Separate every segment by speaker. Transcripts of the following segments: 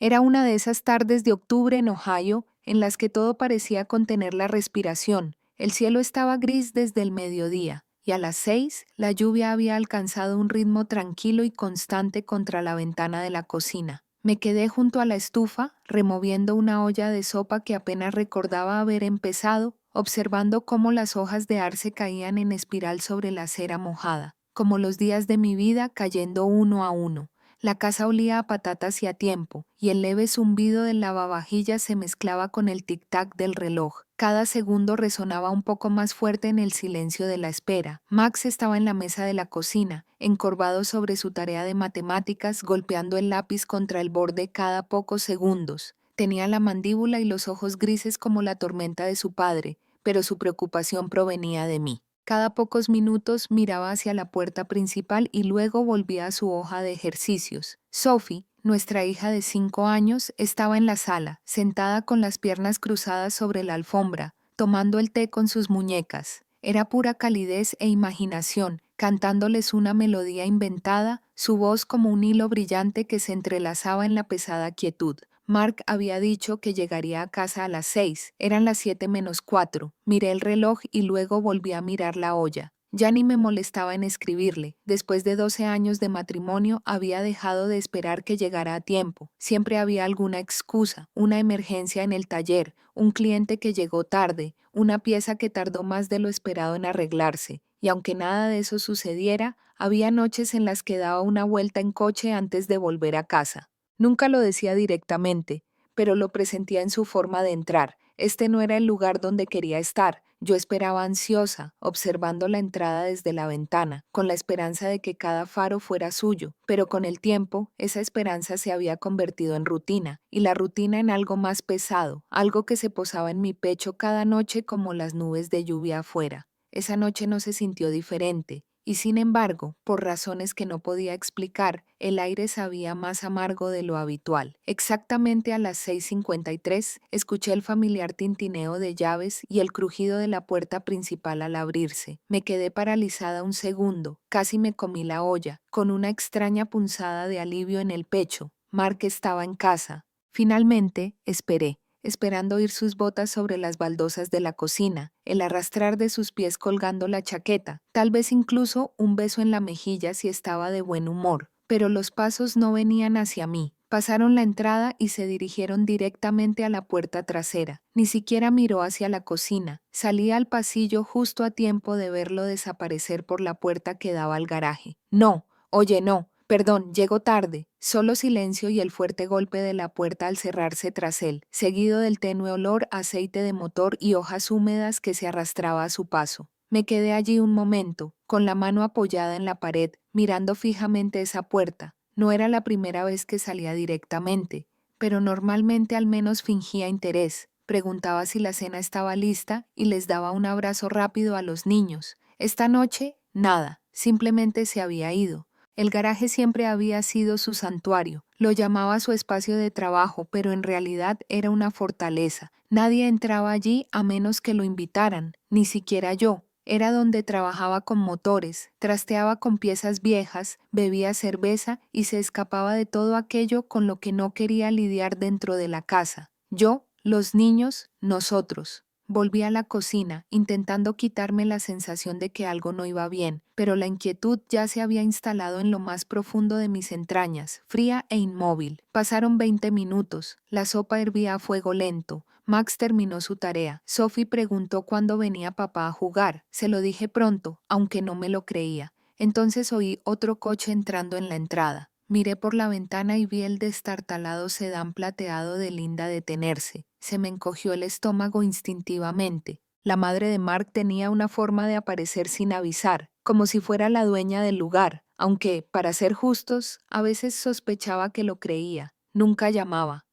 Speaker 1: Era una de esas tardes de octubre en Ohio en las que todo parecía contener la respiración. El cielo estaba gris desde el mediodía, y a las 6 la lluvia había alcanzado un ritmo tranquilo y constante contra la ventana de la cocina. Me quedé junto a la estufa, removiendo una olla de sopa que apenas recordaba haber empezado, observando cómo las hojas de arce caían en espiral sobre la cera mojada, como los días de mi vida cayendo uno a uno. La casa olía a patatas y a tiempo, y el leve zumbido del lavavajillas se mezclaba con el tic-tac del reloj. Cada segundo resonaba un poco más fuerte en el silencio de la espera. Max estaba en la mesa de la cocina, encorvado sobre su tarea de matemáticas, golpeando el lápiz contra el borde cada pocos segundos. Tenía la mandíbula y los ojos grises como la tormenta de su padre, pero su preocupación provenía de mí. Cada pocos minutos miraba hacia la puerta principal y luego volvía a su hoja de ejercicios. Sophie, nuestra hija de 5 años, estaba en la sala, sentada con las piernas cruzadas sobre la alfombra, tomando el té con sus muñecas. Era pura calidez e imaginación, cantándoles una melodía inventada, su voz como un hilo brillante que se entrelazaba en la pesada quietud. Mark había dicho que llegaría a casa a las 6. Eran las 7:04. Miré el reloj y luego volví a mirar la olla. Ya ni me molestaba en escribirle. Después de 12 años de matrimonio había dejado de esperar que llegara a tiempo. Siempre había alguna excusa, una emergencia en el taller, un cliente que llegó tarde, una pieza que tardó más de lo esperado en arreglarse. Y aunque nada de eso sucediera, había noches en las que daba una vuelta en coche antes de volver a casa. Nunca lo decía directamente, pero lo presentía en su forma de entrar. Este no era el lugar donde quería estar. Yo esperaba ansiosa, observando la entrada desde la ventana, con la esperanza de que cada faro fuera suyo, pero con el tiempo, esa esperanza se había convertido en rutina, y la rutina en algo más pesado, algo que se posaba en mi pecho cada noche como las nubes de lluvia afuera. Esa noche no se sintió diferente. Y sin embargo, por razones que no podía explicar, el aire sabía más amargo de lo habitual. Exactamente a las 6:53 escuché el familiar tintineo de llaves y el crujido de la puerta principal al abrirse. Me quedé paralizada un segundo, casi me comí la olla, con una extraña punzada de alivio en el pecho. Mark estaba en casa. Finalmente, esperé, esperando oír sus botas sobre las baldosas de la cocina, el arrastrar de sus pies colgando la chaqueta, tal vez incluso un beso en la mejilla si estaba de buen humor. Pero los pasos no venían hacia mí. Pasaron la entrada y se dirigieron directamente a la puerta trasera. Ni siquiera miró hacia la cocina. Salí al pasillo justo a tiempo de verlo desaparecer por la puerta que daba al garaje. No, oye, no. Perdón, llego tarde. Solo silencio y el fuerte golpe de la puerta al cerrarse tras él, seguido del tenue olor a aceite de motor y hojas húmedas que se arrastraba a su paso. Me quedé allí un momento, con la mano apoyada en la pared, mirando fijamente esa puerta. No era la primera vez que salía directamente, pero normalmente al menos fingía interés. Preguntaba si la cena estaba lista y les daba un abrazo rápido a los niños. Esta noche, nada, simplemente se había ido. El garaje siempre había sido su santuario. Lo llamaba su espacio de trabajo, pero en realidad era una fortaleza. Nadie entraba allí a menos que lo invitaran, ni siquiera yo. Era donde trabajaba con motores, trasteaba con piezas viejas, bebía cerveza y se escapaba de todo aquello con lo que no quería lidiar dentro de la casa. Yo, los niños, nosotros. Volví a la cocina, intentando quitarme la sensación de que algo no iba bien, pero la inquietud ya se había instalado en lo más profundo de mis entrañas, fría e inmóvil. Pasaron 20 minutos. La sopa hervía a fuego lento. Max terminó su tarea. Sophie preguntó cuándo venía papá a jugar. Se lo dije pronto, aunque no me lo creía. Entonces oí otro coche entrando en la entrada. Miré por la ventana y vi el destartalado sedán plateado de Linda detenerse. Se me encogió el estómago instintivamente. La madre de Mark tenía una forma de aparecer sin avisar, como si fuera la dueña del lugar, aunque, para ser justos, a veces sospechaba que lo creía. Nunca llamaba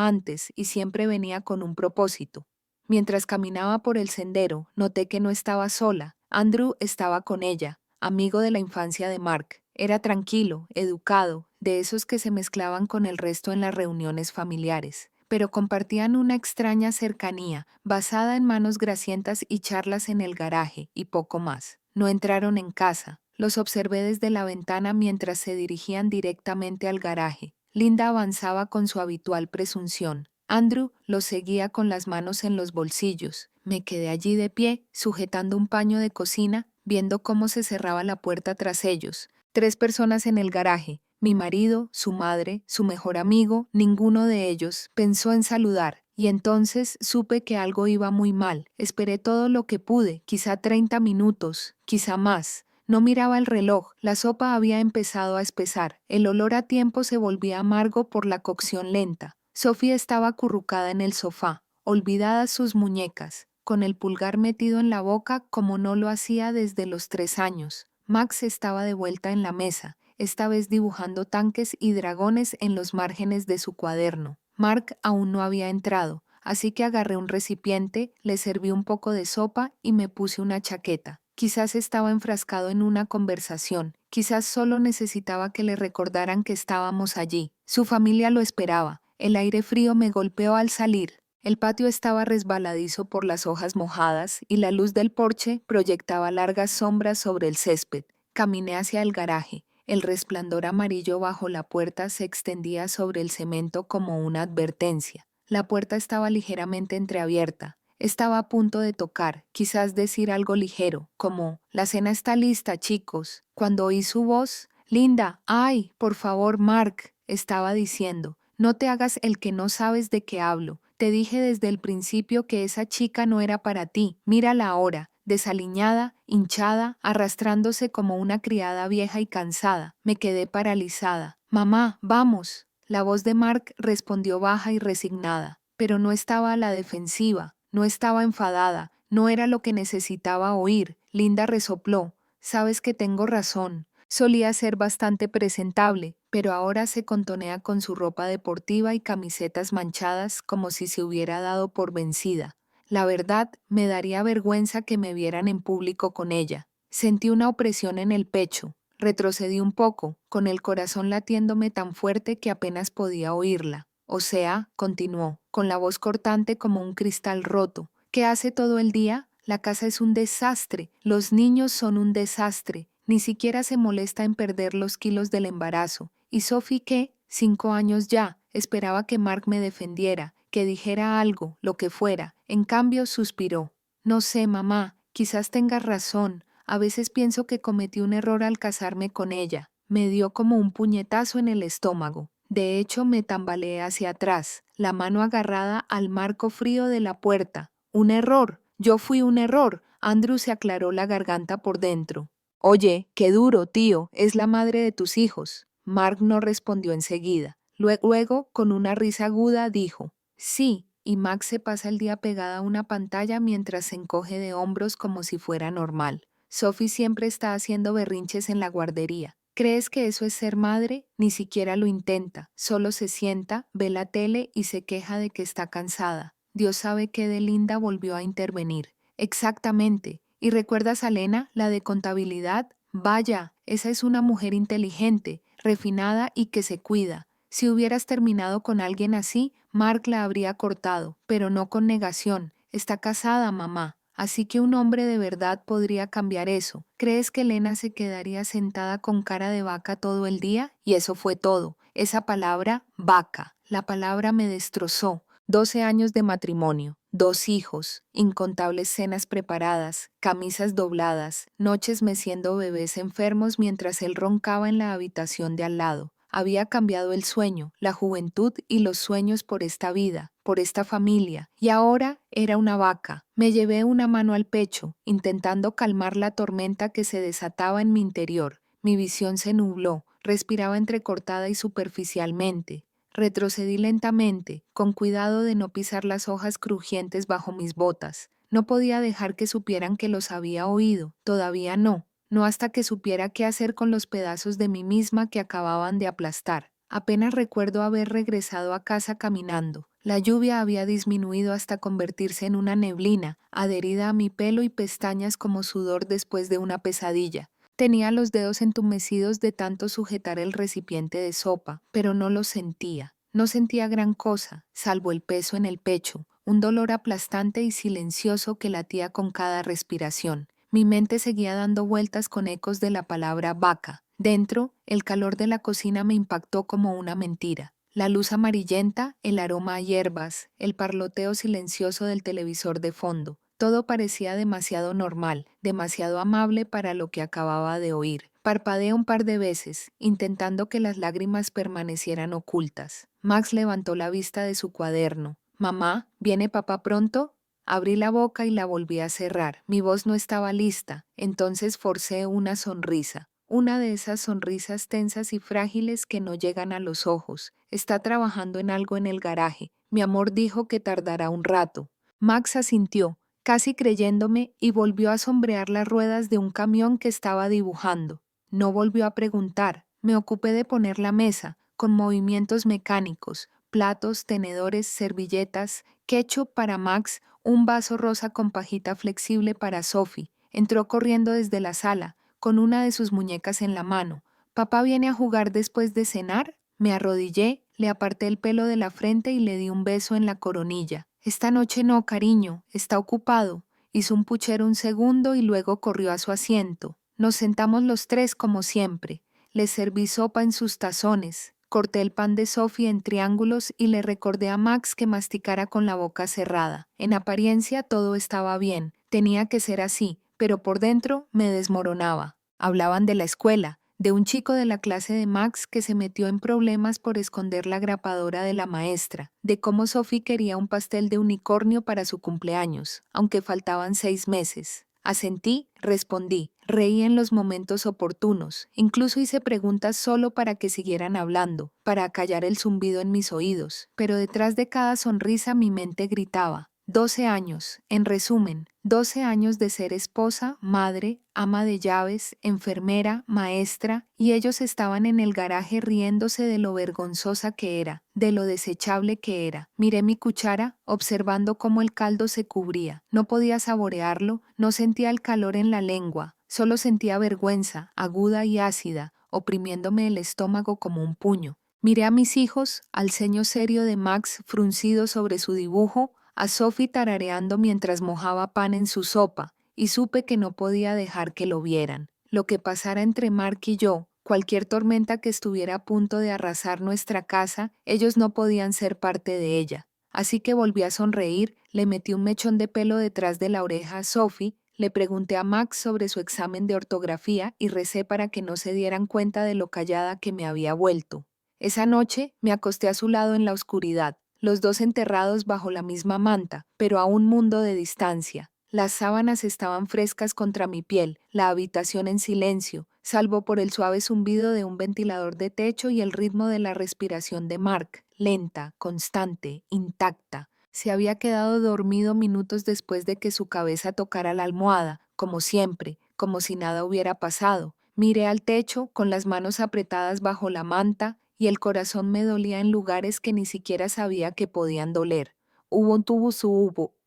Speaker 1: antes y siempre venía con un propósito. Mientras caminaba por el sendero, noté que no estaba sola. Andrew estaba con ella, amigo de la infancia de Mark. Era tranquilo, educado, de esos que se mezclaban con el resto en las reuniones familiares, pero compartían una extraña cercanía, basada en manos grasientas y charlas en el garaje, y poco más. No entraron en casa. Los observé desde la ventana mientras se dirigían directamente al garaje. Linda avanzaba con su habitual presunción. Andrew los seguía con las manos en los bolsillos. Me quedé allí de pie, sujetando un paño de cocina, viendo cómo se cerraba la puerta tras ellos. 3 personas en el garaje. Mi marido, su madre, su mejor amigo, ninguno de ellos pensó en saludar. Y entonces supe que algo iba muy mal. Esperé todo lo que pude, quizá 30 minutos, quizá más. No miraba el reloj, la sopa había empezado a espesar, el olor a tiempo se volvía amargo por la cocción lenta. Sofía estaba acurrucada en el sofá, olvidadas sus muñecas, con el pulgar metido en la boca como no lo hacía desde los 3 años. Max estaba de vuelta en la mesa, esta vez dibujando tanques y dragones en los márgenes de su cuaderno. Mark aún no había entrado, así que agarré un recipiente, le serví un poco de sopa y me puse una chaqueta. Quizás estaba enfrascado en una conversación, quizás solo necesitaba que le recordaran que estábamos allí. Su familia lo esperaba. El aire frío me golpeó al salir. El patio estaba resbaladizo por las hojas mojadas y la luz del porche proyectaba largas sombras sobre el césped. Caminé hacia el garaje. El resplandor amarillo bajo la puerta se extendía sobre el cemento como una advertencia. La puerta estaba ligeramente entreabierta. Estaba a punto de tocar, quizás decir algo ligero, como «La cena está lista, chicos». Cuando oí su voz, «Linda, ay, por favor, Mark», estaba diciendo, «no te hagas el que no sabes de qué hablo. Te dije desde el principio que esa chica no era para ti. Mírala ahora, desaliñada, hinchada, arrastrándose como una criada vieja y cansada». Me quedé paralizada. «Mamá, vamos». La voz de Mark respondió baja y resignada, pero no estaba a la defensiva. No estaba enfadada, no era lo que necesitaba oír. Linda resopló. «Sabes que tengo razón». Solía ser bastante presentable, pero ahora se contonea con su ropa deportiva y camisetas manchadas como si se hubiera dado por vencida. La verdad, me daría vergüenza que me vieran en público con ella. Sentí una opresión en el pecho. Retrocedí un poco, con el corazón latiéndome tan fuerte que apenas podía oírla. «O sea», continuó, con la voz cortante como un cristal roto, «¿qué hace todo el día? La casa es un desastre, los niños son un desastre, ni siquiera se molesta en perder los kilos del embarazo. ¿Y Sophie qué? 5 años ya, esperaba que Mark me defendiera, que dijera algo, lo que fuera. En cambio, suspiró. No sé, mamá, quizás tengas razón. A veces pienso que cometí un error al casarme con ella». Me dio como un puñetazo en el estómago. De hecho, me tambaleé hacia atrás, la mano agarrada al marco frío de la puerta. «Un error. Yo fui un error». Andrew se aclaró la garganta por dentro. «Oye, qué duro, tío. Es la madre de tus hijos». Mark no respondió enseguida. Luego, con una risa aguda, dijo, «Sí», y Max se pasa el día pegada a una pantalla mientras se encoge de hombros como si fuera normal. Sophie siempre está haciendo berrinches en la guardería. ¿Crees que eso es ser madre? Ni siquiera lo intenta, solo se sienta, ve la tele y se queja de que está cansada. Dios sabe que de Linda volvió a intervenir. Exactamente. ¿Y recuerdas a Lena, la de contabilidad? Vaya, esa es una mujer inteligente, refinada y que se cuida. Si hubieras terminado con alguien así, Mark la habría cortado, pero no con negación. Está casada, mamá. Así que un hombre de verdad podría cambiar eso. ¿Crees que Elena se quedaría sentada con cara de vaca todo el día? Y eso fue todo. Esa palabra, vaca. La palabra me destrozó. 12 años de matrimonio, 2 hijos, incontables cenas preparadas, camisas dobladas, noches meciendo bebés enfermos mientras él roncaba en la habitación de al lado. Había cambiado el sueño, la juventud y los sueños por esta vida, por esta familia, y ahora era una vaca. Me llevé una mano al pecho, intentando calmar la tormenta que se desataba en mi interior. Mi visión se nubló, respiraba entrecortada y superficialmente. Retrocedí lentamente, con cuidado de no pisar las hojas crujientes bajo mis botas. No podía dejar que supieran que los había oído, todavía no. No hasta que supiera qué hacer con los pedazos de mí misma que acababan de aplastar. Apenas recuerdo haber regresado a casa caminando. La lluvia había disminuido hasta convertirse en una neblina, adherida a mi pelo y pestañas como sudor después de una pesadilla. Tenía los dedos entumecidos de tanto sujetar el recipiente de sopa, pero no lo sentía. No sentía gran cosa, salvo el peso en el pecho, un dolor aplastante y silencioso que latía con cada respiración. Mi mente seguía dando vueltas con ecos de la palabra vaca. Dentro, el calor de la cocina me impactó como una mentira. La luz amarillenta, el aroma a hierbas, el parloteo silencioso del televisor de fondo. Todo parecía demasiado normal, demasiado amable para lo que acababa de oír. Parpadeé un par de veces, intentando que las lágrimas permanecieran ocultas. Max levantó la vista de su cuaderno. «Mamá, ¿viene papá pronto?» Abrí la boca y la volví a cerrar. Mi voz no estaba lista, entonces forcé una sonrisa. Una de esas sonrisas tensas y frágiles que no llegan a los ojos. Está trabajando en algo en el garaje. Mi amor dijo que tardará un rato. Max asintió, casi creyéndome, y volvió a sombrear las ruedas de un camión que estaba dibujando. No volvió a preguntar. Me ocupé de poner la mesa, con movimientos mecánicos, platos, tenedores, servilletas, ketchup para Max, un vaso rosa con pajita flexible para Sophie. Entró corriendo desde la sala, con una de sus muñecas en la mano. ¿Papá viene a jugar después de cenar? Me arrodillé, le aparté el pelo de la frente y le di un beso en la coronilla. Esta noche no, cariño, está ocupado. Hizo un puchero un segundo y luego corrió a su asiento. Nos sentamos los tres como siempre. Le serví sopa en sus tazones. Corté el pan de Sophie en triángulos y le recordé a Max que masticara con la boca cerrada. En apariencia todo estaba bien, tenía que ser así, pero por dentro me desmoronaba. Hablaban de la escuela, de un chico de la clase de Max que se metió en problemas por esconder la grapadora de la maestra, de cómo Sophie quería un pastel de unicornio para su cumpleaños, aunque faltaban 6 meses. Asentí, respondí, reí en los momentos oportunos, incluso hice preguntas solo para que siguieran hablando, para acallar el zumbido en mis oídos, pero detrás de cada sonrisa mi mente gritaba. 12 años, en resumen, 12 años de ser esposa, madre, ama de llaves, enfermera, maestra, y ellos estaban en el garaje riéndose de lo vergonzosa que era, de lo desechable que era. Miré mi cuchara, observando cómo el caldo se cubría. No podía saborearlo, no sentía el calor en la lengua, solo sentía vergüenza, aguda y ácida, oprimiéndome el estómago como un puño. Miré a mis hijos, al ceño serio de Max fruncido sobre su dibujo, a Sophie tarareando mientras mojaba pan en su sopa, y supe que no podía dejar que lo vieran. Lo que pasara entre Mark y yo, cualquier tormenta que estuviera a punto de arrasar nuestra casa, ellos no podían ser parte de ella. Así que volví a sonreír, le metí un mechón de pelo detrás de la oreja a Sophie, le pregunté a Max sobre su examen de ortografía y recé para que no se dieran cuenta de lo callada que me había vuelto. Esa noche me acosté a su lado en la oscuridad, los dos enterrados bajo la misma manta, pero a un mundo de distancia. Las sábanas estaban frescas contra mi piel, la habitación en silencio, salvo por el suave zumbido de un ventilador de techo y el ritmo de la respiración de Mark, lenta, constante, intacta. Se había quedado dormido minutos después de que su cabeza tocara la almohada, como siempre, como si nada hubiera pasado. Miré al techo, con las manos apretadas bajo la manta, y el corazón me dolía en lugares que ni siquiera sabía que podían doler. Hubo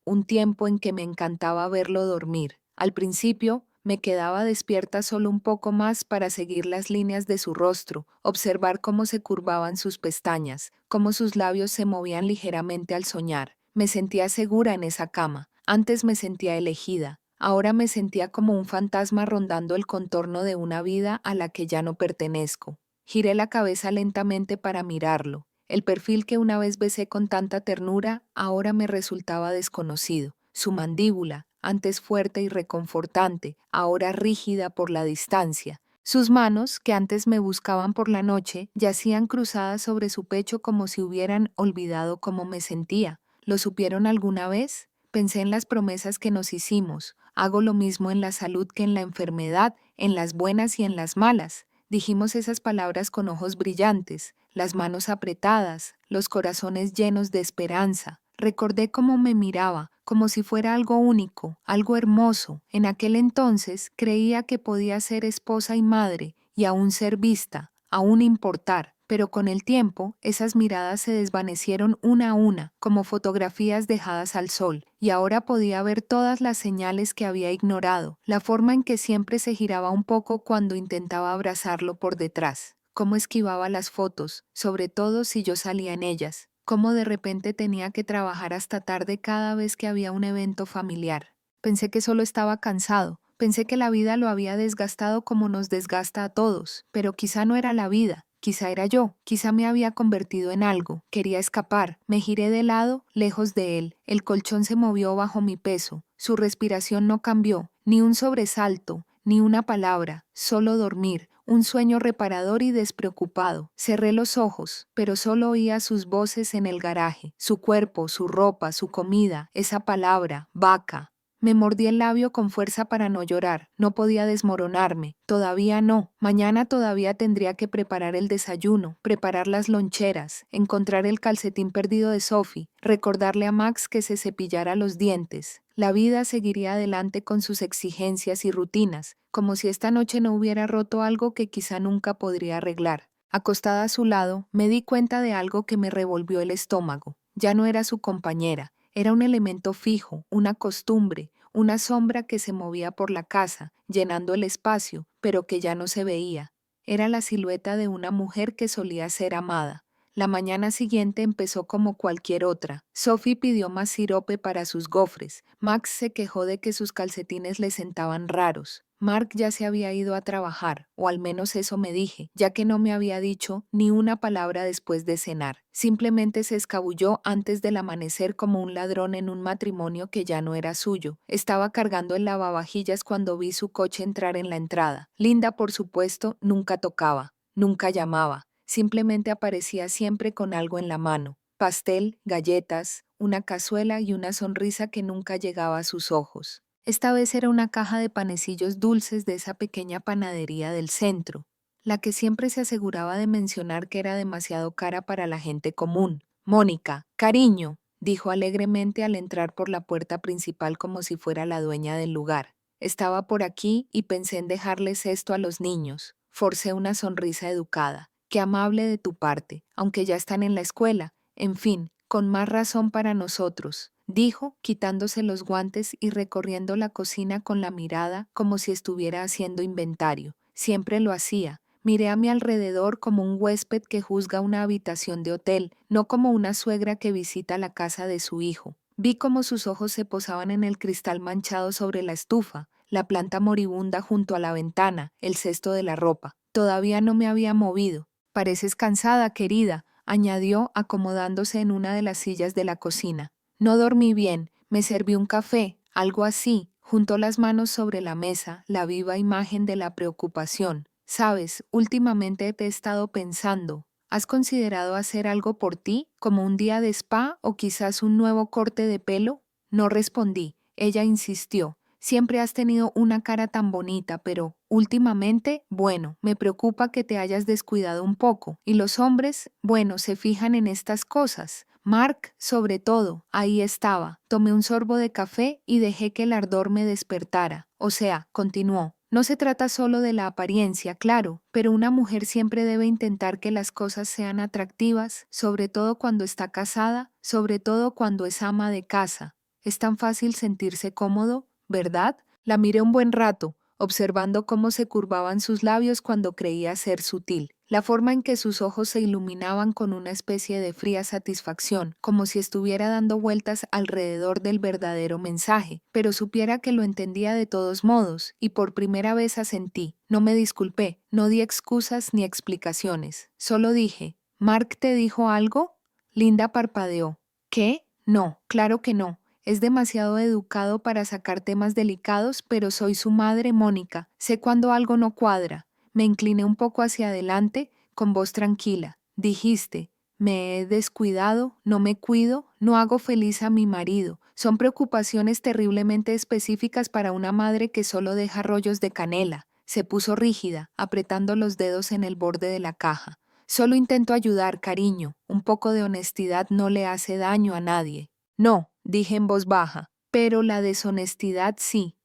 Speaker 1: un tiempo en que me encantaba verlo dormir. Al principio, me quedaba despierta solo un poco más para seguir las líneas de su rostro, observar cómo se curvaban sus pestañas, cómo sus labios se movían ligeramente al soñar. Me sentía segura en esa cama. Antes me sentía elegida. Ahora me sentía como un fantasma rondando el contorno de una vida a la que ya no pertenezco. Giré la cabeza lentamente para mirarlo. El perfil que una vez besé con tanta ternura ahora me resultaba desconocido. Su mandíbula, antes fuerte y reconfortante, ahora rígida por la distancia. Sus manos, que antes me buscaban por la noche, yacían cruzadas sobre su pecho como si hubieran olvidado cómo me sentía. ¿Lo supieron alguna vez? Pensé en las promesas que nos hicimos. Hago lo mismo en la salud que en la enfermedad, en las buenas y en las malas. Dijimos esas palabras con ojos brillantes, las manos apretadas, los corazones llenos de esperanza. Recordé cómo me miraba, como si fuera algo único, algo hermoso. En aquel entonces creía que podía ser esposa y madre, y aún ser vista, aún importar. Pero con el tiempo, esas miradas se desvanecieron una a una, como fotografías dejadas al sol, y ahora podía ver todas las señales que había ignorado, la forma en que siempre se giraba un poco cuando intentaba abrazarlo por detrás, cómo esquivaba las fotos, sobre todo si yo salía en ellas, cómo de repente tenía que trabajar hasta tarde cada vez que había un evento familiar. Pensé que solo estaba cansado, Pensé que la vida lo había desgastado como nos desgasta a todos, pero quizá no era la vida. Quizá era yo, quizá me había convertido en algo, quería escapar, me giré de lado, lejos de él, el colchón se movió bajo mi peso, su respiración no cambió, ni un sobresalto, ni una palabra, solo dormir, un sueño reparador y despreocupado. Cerré los ojos, pero solo oía sus voces en el garaje, su cuerpo, su ropa, su comida, esa palabra, vaca. Me mordí el labio con fuerza para no llorar. No podía desmoronarme. Todavía no. Mañana todavía tendría que preparar el desayuno, preparar las loncheras, encontrar el calcetín perdido de Sophie, recordarle a Max que se cepillara los dientes. La vida seguiría adelante con sus exigencias y rutinas, como si esta noche no hubiera roto algo que quizá nunca podría arreglar. Acostada a su lado, me di cuenta de algo que me revolvió el estómago. Ya no era su compañera. Era un elemento fijo, una costumbre, una sombra que se movía por la casa, llenando el espacio, pero que ya no se veía. Era la silueta de una mujer que solía ser amada. La mañana siguiente empezó como cualquier otra. Sophie pidió más sirope para sus gofres. Max se quejó de que sus calcetines le sentaban raros. Mark ya se había ido a trabajar, o al menos eso me dije, ya que no me había dicho ni una palabra después de cenar. Simplemente se escabulló antes del amanecer como un ladrón en un matrimonio que ya no era suyo. Estaba cargando el lavavajillas cuando vi su coche entrar en la entrada. Linda, por supuesto, nunca tocaba, nunca llamaba. Simplemente aparecía siempre con algo en la mano. Pastel, galletas, una cazuela y una sonrisa que nunca llegaba a sus ojos. Esta vez era una caja de panecillos dulces de esa pequeña panadería del centro, la que siempre se aseguraba de mencionar que era demasiado cara para la gente común. Mónica, cariño, dijo alegremente al entrar por la puerta principal como si fuera la dueña del lugar. Estaba por aquí y pensé en dejarles esto a los niños. Forcé una sonrisa educada. Qué amable de tu parte, aunque ya están en la escuela. En fin, con más razón para nosotros, dijo, quitándose los guantes y recorriendo la cocina con la mirada como si estuviera haciendo inventario. Siempre lo hacía. Miré a mi alrededor como un huésped que juzga una habitación de hotel, no como una suegra que visita la casa de su hijo. Vi cómo sus ojos se posaban en el cristal manchado sobre la estufa, la planta moribunda junto a la ventana, el cesto de la ropa. Todavía no me había movido. Pareces cansada, querida, añadió, acomodándose en una de las sillas de la cocina. No dormí bien, me serví un café, algo así. Juntó las manos sobre la mesa, la viva imagen de la preocupación. Sabes, últimamente te he estado pensando. ¿Has considerado hacer algo por ti, como un día de spa o quizás un nuevo corte de pelo? No respondí. Ella insistió. Siempre has tenido una cara tan bonita, pero últimamente, bueno, me preocupa que te hayas descuidado un poco. Y los hombres, bueno, se fijan en estas cosas. Mark, sobre todo, ahí estaba. Tomé un sorbo de café y dejé que el ardor me despertara. O sea, continuó. No se trata solo de la apariencia, claro, pero una mujer siempre debe intentar que las cosas sean atractivas, sobre todo cuando está casada, sobre todo cuando es ama de casa. Es tan fácil sentirse cómodo, ¿verdad? La miré un buen rato, observando cómo se curvaban sus labios cuando creía ser sutil, la forma en que sus ojos se iluminaban con una especie de fría satisfacción, como si estuviera dando vueltas alrededor del verdadero mensaje, pero supiera que lo entendía de todos modos, y por primera vez asentí. No me disculpé, no di excusas ni explicaciones, solo dije, ¿Mark te dijo algo? Linda parpadeó. ¿Qué? No, claro que no. Es demasiado educado para sacar temas delicados, pero soy su madre, Mónica. Sé cuando algo no cuadra. Me incliné un poco hacia adelante, con voz tranquila. Dijiste, me he descuidado, no me cuido, no hago feliz a mi marido. Son preocupaciones terriblemente específicas para una madre que solo deja rollos de canela. Se puso rígida, apretando los dedos en el borde de la caja. Solo intento ayudar, cariño. Un poco de honestidad no le hace daño a nadie. No, dije en voz baja, pero la deshonestidad sí.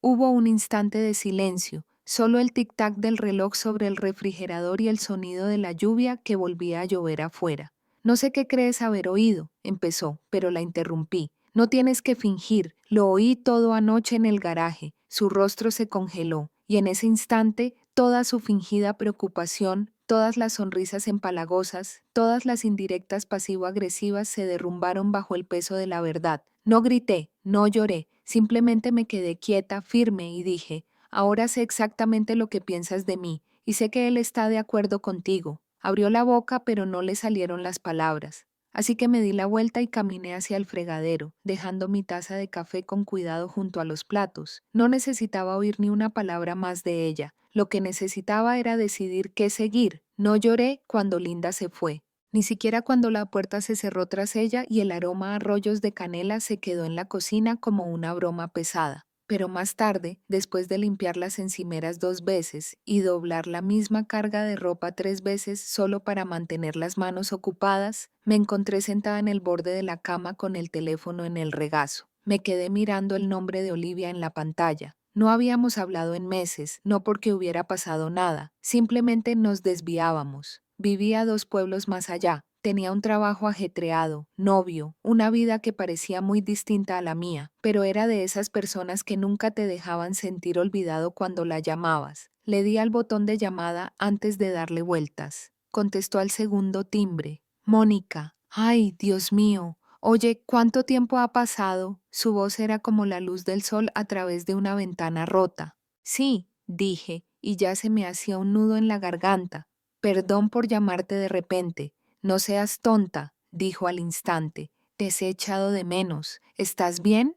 Speaker 1: Hubo un instante de silencio, solo el tic-tac del reloj sobre el refrigerador y el sonido de la lluvia que volvía a llover afuera. No sé qué crees haber oído, empezó, pero la interrumpí. No tienes que fingir, lo oí todo anoche en el garaje. Su rostro se congeló, y en ese instante toda su fingida preocupación, todas las sonrisas empalagosas, todas las indirectas pasivo-agresivas se derrumbaron bajo el peso de la verdad. No grité, no lloré, Simplemente me quedé quieta, firme, y dije, ahora sé exactamente lo que piensas de mí, y sé que él está de acuerdo contigo. Abrió la boca, pero no le salieron las palabras. Así que me di la vuelta y caminé hacia el fregadero, dejando mi taza de café con cuidado junto a los platos. No necesitaba oír ni una palabra más de ella. Lo que necesitaba era decidir qué seguir. No lloré cuando Linda se fue, ni siquiera cuando la puerta se cerró tras ella y el aroma a rollos de canela se quedó en la cocina como una broma pesada. Pero más tarde, después de limpiar las encimeras 2 veces y doblar la misma carga de ropa 3 veces solo para mantener las manos ocupadas, me encontré sentada en el borde de la cama con el teléfono en el regazo. Me quedé mirando el nombre de Olivia en la pantalla. No habíamos hablado en meses, no porque hubiera pasado nada, simplemente nos desviábamos. Vivía 2 pueblos más allá. Tenía un trabajo ajetreado, novio, una vida que parecía muy distinta a la mía, pero era de esas personas que nunca te dejaban sentir olvidado cuando la llamabas. Le di al botón de llamada antes de darle vueltas. Contestó al segundo timbre. Mónica. Ay, Dios mío. Oye, ¿cuánto tiempo ha pasado? Su voz era como la luz del sol a través de una ventana rota. Sí, dije, y ya se me hacía un nudo en la garganta. Perdón por llamarte de repente. No seas tonta, dijo al instante. Te he echado de menos. ¿Estás bien?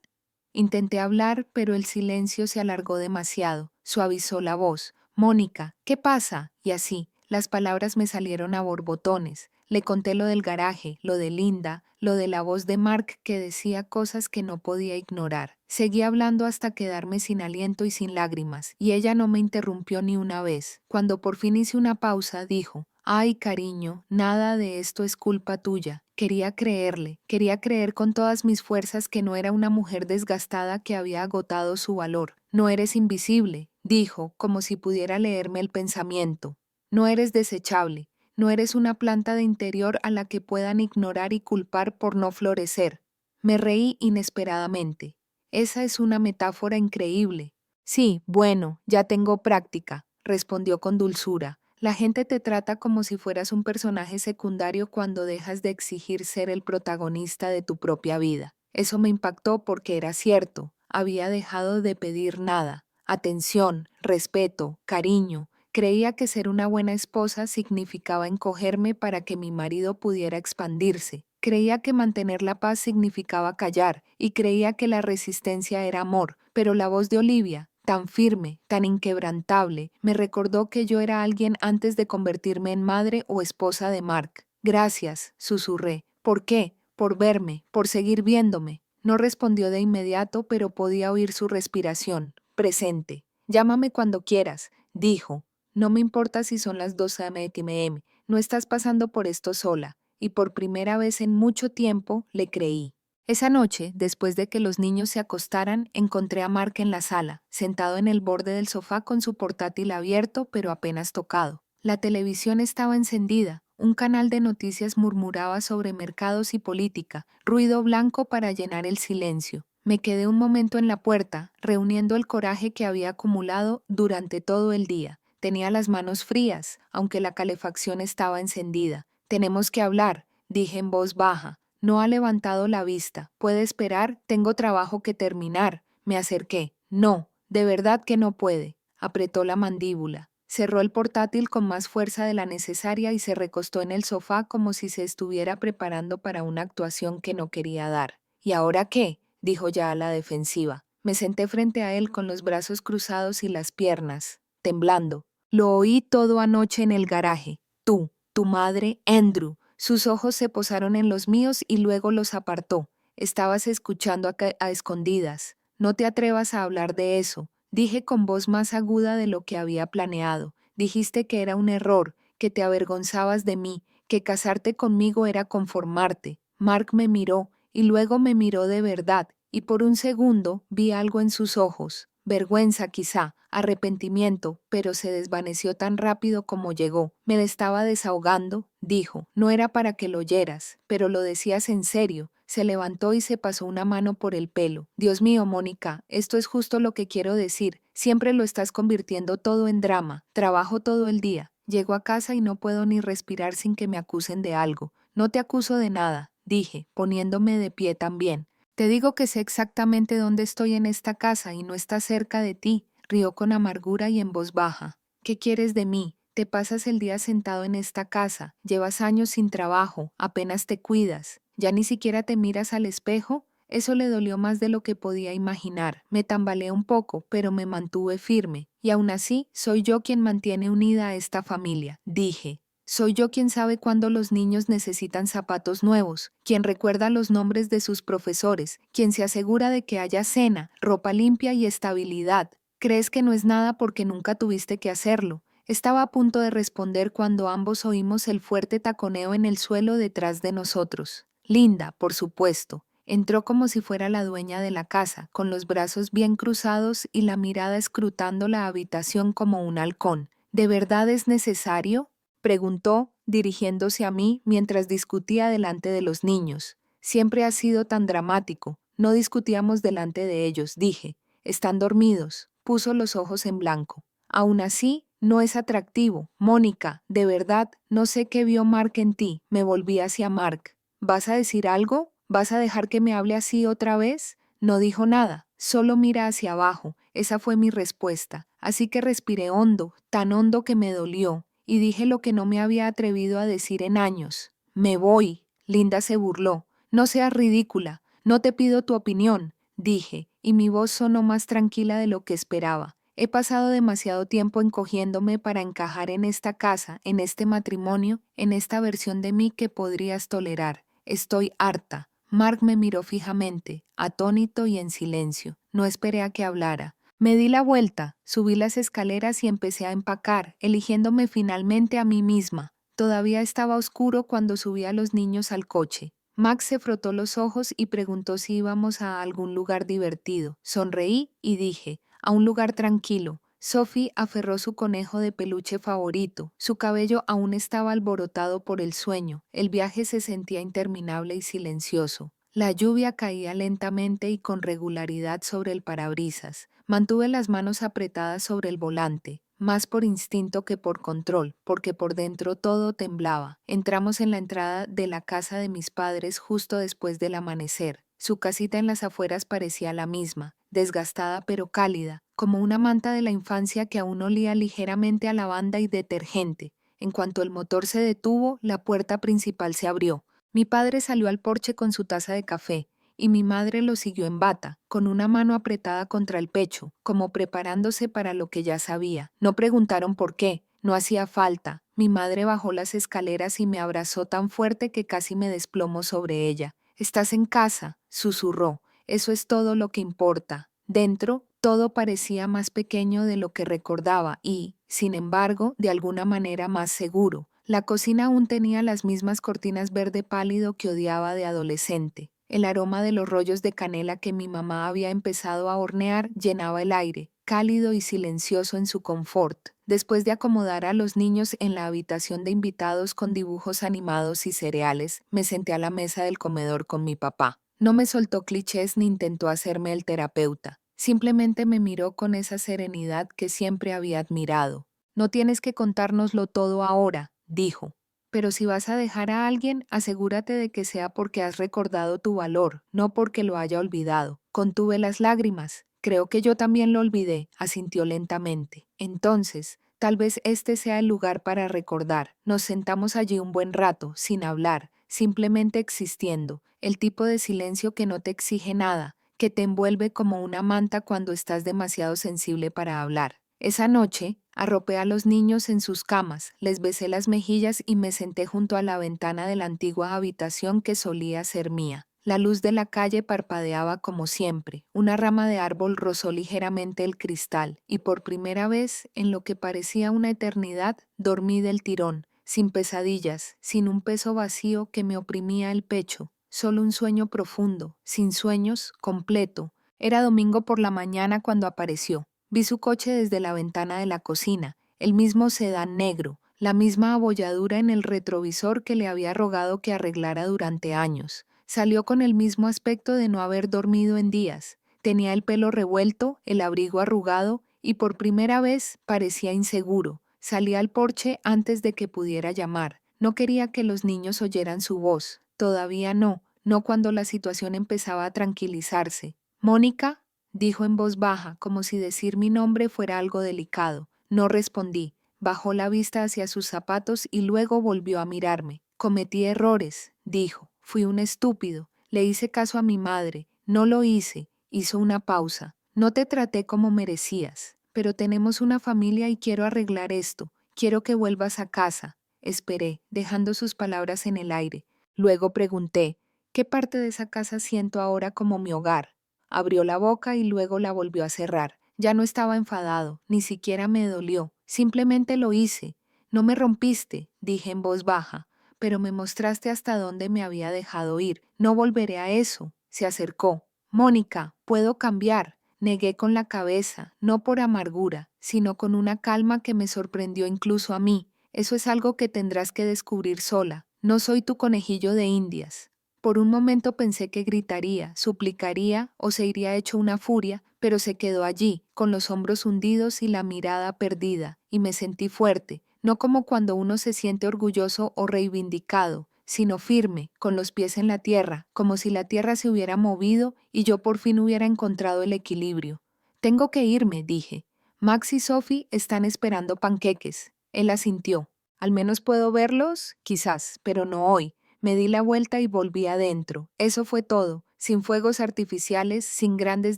Speaker 1: Intenté hablar, pero el silencio se alargó demasiado. Suavizó la voz. Mónica, ¿qué pasa? Y así, las palabras me salieron a borbotones. Le conté lo del garaje, lo de Linda, lo de la voz de Mark que decía cosas que no podía ignorar. Seguí hablando hasta quedarme sin aliento y sin lágrimas, y ella no me interrumpió ni una vez. Cuando por fin hice una pausa, dijo, ay, cariño, nada de esto es culpa tuya. Quería creer con todas mis fuerzas que no era una mujer desgastada que había agotado su valor. No eres invisible, dijo, como si pudiera leerme el pensamiento. No eres desechable, no eres una planta de interior a la que puedan ignorar y culpar por no florecer. Me reí inesperadamente. Esa es una metáfora increíble. Sí, bueno, ya tengo práctica, respondió con dulzura. La gente te trata como si fueras un personaje secundario cuando dejas de exigir ser el protagonista de tu propia vida. Eso me impactó porque era cierto. Había dejado de pedir nada. Atención, respeto, cariño. Creía que ser una buena esposa significaba encogerme para que mi marido pudiera expandirse. Creía que mantener la paz significaba callar y creía que la resistencia era amor, pero la voz de Olivia, tan firme, tan inquebrantable, me recordó que yo era alguien antes de convertirme en madre o esposa de Mark. Gracias, susurré. ¿Por qué? Por verme, por seguir viéndome. No respondió de inmediato, pero podía oír su respiración. Presente. Llámame cuando quieras, dijo. No me importa si son las 12 m. No estás pasando por esto sola. Y por primera vez en mucho tiempo le creí. Esa noche, después de que los niños se acostaran, encontré a Mark en la sala, sentado en el borde del sofá con su portátil abierto pero apenas tocado. La televisión estaba encendida, un canal de noticias murmuraba sobre mercados y política, ruido blanco para llenar el silencio. Me quedé un momento en la puerta, reuniendo el coraje que había acumulado durante todo el día. Tenía las manos frías, aunque la calefacción estaba encendida. Tenemos que hablar, dije en voz baja. No ha levantado la vista. Puede esperar, tengo trabajo que terminar. Me acerqué. No, de verdad que no puede. Apretó la mandíbula. Cerró el portátil con más fuerza de la necesaria y se recostó en el sofá como si se estuviera preparando para una actuación que no quería dar. ¿Y ahora qué? Dijo ya a la defensiva. Me senté frente a él con los brazos cruzados y las piernas, temblando. Lo oí todo anoche en el garaje. Tú, tu madre, Andrew. Sus ojos se posaron en los míos y luego los apartó. Estabas escuchando a escondidas. No te atrevas a hablar de eso. Dije con voz más aguda de lo que había planeado. Dijiste que era un error, que te avergonzabas de mí, que casarte conmigo era conformarte. Mark me miró y luego me miró de verdad y por un segundo vi algo en sus ojos. Vergüenza quizá, arrepentimiento, pero se desvaneció tan rápido como llegó. Me estaba desahogando, dijo. No era para que lo oyeras, pero lo decías en serio. Se levantó y se pasó una mano por el pelo. Dios mío, Mónica, esto es justo lo que quiero decir. Siempre lo estás convirtiendo todo en drama. Trabajo todo el día. Llego a casa y no puedo ni respirar sin que me acusen de algo. No te acuso de nada, dije, poniéndome de pie también. Te digo que sé exactamente dónde estoy en esta casa y no está cerca de ti, rió con amargura y en voz baja. ¿Qué quieres de mí? Te pasas el día sentado en esta casa, llevas años sin trabajo, apenas te cuidas, ya ni siquiera te miras al espejo. Eso le dolió más de lo que podía imaginar. Me tambaleé un poco, pero me mantuve firme, y aún así soy yo quien mantiene unida a esta familia, dije. Soy yo quien sabe cuándo los niños necesitan zapatos nuevos, quien recuerda los nombres de sus profesores, quien se asegura de que haya cena, ropa limpia y estabilidad. Crees que no es nada porque nunca tuviste que hacerlo. Estaba a punto de responder cuando ambos oímos el fuerte taconeo en el suelo detrás de nosotros. Linda, por supuesto. Entró como si fuera la dueña de la casa, con los brazos bien cruzados y la mirada escrutando la habitación como un halcón. ¿De verdad es necesario?, preguntó, dirigiéndose a mí mientras discutía delante de los niños. Siempre ha sido tan dramático. No discutíamos delante de ellos, dije. Están dormidos. Puso los ojos en blanco. Aún así, no es atractivo. Mónica, de verdad, no sé qué vio Mark en ti. Me volví hacia Mark. ¿Vas a decir algo? ¿Vas a dejar que me hable así otra vez? No dijo nada. Solo mira hacia abajo. Esa fue mi respuesta. Así que respiré hondo, tan hondo que me dolió, y dije lo que no me había atrevido a decir en años. Me voy. Linda se burló. No seas ridícula. No te pido tu opinión, dije, y mi voz sonó más tranquila de lo que esperaba. He pasado demasiado tiempo encogiéndome para encajar en esta casa, en este matrimonio, en esta versión de mí que podrías tolerar. Estoy harta. Mark me miró fijamente, atónito y en silencio. No esperé a que hablara. Me di la vuelta, subí las escaleras y empecé a empacar, eligiéndome finalmente a mí misma. Todavía estaba oscuro cuando subí a los niños al coche. Max se frotó los ojos y preguntó si íbamos a algún lugar divertido. Sonreí y dije, a un lugar tranquilo. Sophie aferró su conejo de peluche favorito. Su cabello aún estaba alborotado por el sueño. El viaje se sentía interminable y silencioso. La lluvia caía lentamente y con regularidad sobre el parabrisas. Mantuve las manos apretadas sobre el volante, más por instinto que por control, porque por dentro todo temblaba. Entramos en la entrada de la casa de mis padres justo después del amanecer. Su casita en las afueras parecía la misma, desgastada pero cálida, como una manta de la infancia que aún olía ligeramente a lavanda y detergente. En cuanto el motor se detuvo, la puerta principal se abrió. Mi padre salió al porche con su taza de café, y mi madre lo siguió en bata, con una mano apretada contra el pecho, como preparándose para lo que ya sabía. No preguntaron por qué, no hacía falta. Mi madre bajó las escaleras y me abrazó tan fuerte que casi me desplomó sobre ella. «Estás en casa», susurró. «Eso es todo lo que importa». Dentro, todo parecía más pequeño de lo que recordaba y, sin embargo, de alguna manera más seguro. La cocina aún tenía las mismas cortinas verde pálido que odiaba de adolescente. El aroma de los rollos de canela que mi mamá había empezado a hornear llenaba el aire, cálido y silencioso en su confort. Después de acomodar a los niños en la habitación de invitados con dibujos animados y cereales, me senté a la mesa del comedor con mi papá. No me soltó clichés ni intentó hacerme el terapeuta. Simplemente me miró con esa serenidad que siempre había admirado. «No tienes que contárnoslo todo ahora», dijo. «Pero si vas a dejar a alguien, asegúrate de que sea porque has recordado tu valor, no porque lo haya olvidado». Contuve las lágrimas. «Creo que yo también lo olvidé», asintió lentamente. «Entonces, tal vez este sea el lugar para recordar». Nos sentamos allí un buen rato, sin hablar, simplemente existiendo, el tipo de silencio que no te exige nada, que te envuelve como una manta cuando estás demasiado sensible para hablar. Esa noche, arropé a los niños en sus camas, les besé las mejillas y me senté junto a la ventana de la antigua habitación que solía ser mía. La luz de la calle parpadeaba como siempre. Una rama de árbol rozó ligeramente el cristal y por primera vez, en lo que parecía una eternidad, dormí del tirón, sin pesadillas, sin un peso vacío que me oprimía el pecho, solo un sueño profundo, sin sueños, completo. Era domingo por la mañana cuando apareció. Vi su coche desde la ventana de la cocina, el mismo sedán negro, la misma abolladura en el retrovisor que le había rogado que arreglara durante años. Salió con el mismo aspecto de no haber dormido en días. Tenía el pelo revuelto, el abrigo arrugado y por primera vez parecía inseguro. Salí al porche antes de que pudiera llamar. No quería que los niños oyeran su voz. Todavía no. no cuando la situación empezaba a tranquilizarse. «Mónica», dijo en voz baja, como si decir mi nombre fuera algo delicado. No respondí. Bajó la vista hacia sus zapatos y luego volvió a mirarme. «Cometí errores», dijo. «Fui un estúpido. Le hice caso a mi madre. No lo hice». Hizo una pausa. «No te traté como merecías. Pero tenemos una familia y quiero arreglar esto. Quiero que vuelvas a casa». Esperé, dejando sus palabras en el aire. Luego pregunté, «¿Qué parte de esa casa siento ahora como mi hogar?» Abrió la boca y luego la volvió a cerrar. Ya no estaba enfadado, ni siquiera me dolió. Simplemente lo hice. «No me rompiste», dije en voz baja, «pero me mostraste hasta dónde me había dejado ir. No volveré a eso». Se acercó. «Mónica, puedo cambiar». Negué con la cabeza, no por amargura, sino con una calma que me sorprendió incluso a mí. «Eso es algo que tendrás que descubrir sola. No soy tu conejillo de indias». Por un momento pensé que gritaría, suplicaría o se iría hecho una furia, pero se quedó allí, con los hombros hundidos y la mirada perdida, y me sentí fuerte, no como cuando uno se siente orgulloso o reivindicado, sino firme, con los pies en la tierra, como si la tierra se hubiera movido y yo por fin hubiera encontrado el equilibrio. «Tengo que irme», dije. «Max y Sophie están esperando panqueques». Él asintió. «Al menos puedo verlos, quizás, pero no hoy». Me di la vuelta y volví adentro. Eso fue todo, sin fuegos artificiales, sin grandes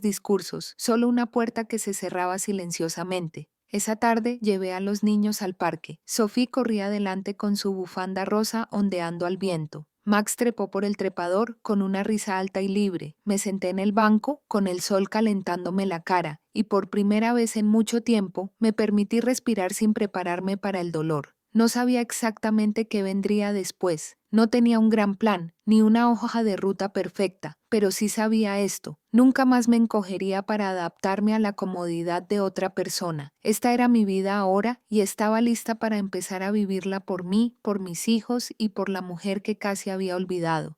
Speaker 1: discursos, solo una puerta que se cerraba silenciosamente. Esa tarde llevé a los niños al parque. Sophie corría delante con su bufanda rosa ondeando al viento. Max trepó por el trepador con una risa alta y libre. Me senté en el banco, con el sol calentándome la cara, y por primera vez en mucho tiempo me permití respirar sin prepararme para el dolor. No sabía exactamente qué vendría después. No tenía un gran plan, ni una hoja de ruta perfecta, pero sí sabía esto. Nunca más me encogería para adaptarme a la comodidad de otra persona. Esta era mi vida ahora y estaba lista para empezar a vivirla por mí, por mis hijos y por la mujer que casi había olvidado.